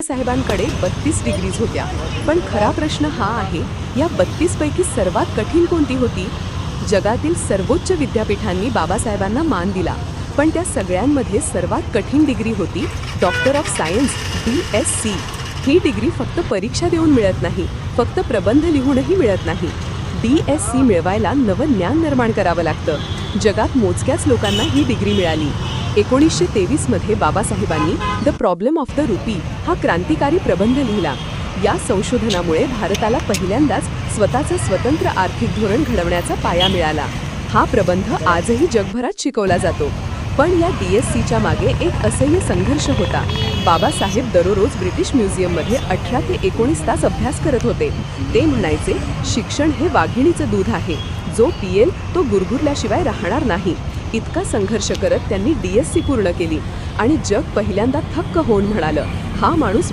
साहेबांकडे 32 degrees होत्या, पण खरा प्रश्न हा आहे, या 32 पैकी सर्वात कठीण कोणती होती? जगातील सर्वोच्च विद्यापीठांनी बाबासाहेबांना मान दिला, पण त्या सगळ्यांमध्ये सर्वात कठीण डिग्री होती doctor of science DSc. He degree फक्त परीक्षा देऊन मिळत नाही, फक्त प्रबंध लिहूनही मिळत नाही. DSc मिळवायला नवं ज्ञान निर्माण करावं लागतं. जगात मोजक्याच लोकांना ही डिग्री मिळाली. 1923 मध्ये बाबासाहेबांनी the problem of the rupee हा क्रांतिकारी प्रबंध लिहिला. या संशोधनामुळे भारताला पहिल्यांदाच स्वतःचं स्वतंत्र आर्थिक धोरण घडवण्याचा पाया मिळाला. हा प्रबंध आजही जगभरात शिकवला जातो. पण या DScच्या मागे एक असह्य संघर्ष होता. बाबासाहेब दररोज ब्रिटिश म्युझियममध्ये 18 ते 19 तास अभ्यास करत होते. ते म्हणायचे, शिक्षण हे वाघिणीचं दूध आहे, जो पियेल तो गुरगुरल्याशिवाय राहणार नाही. इतका संघर्ष करत त्यांनी DSc पूर्ण केली आणि जग पहिल्यांदा थक्क होऊन म्हणालं, हा माणूस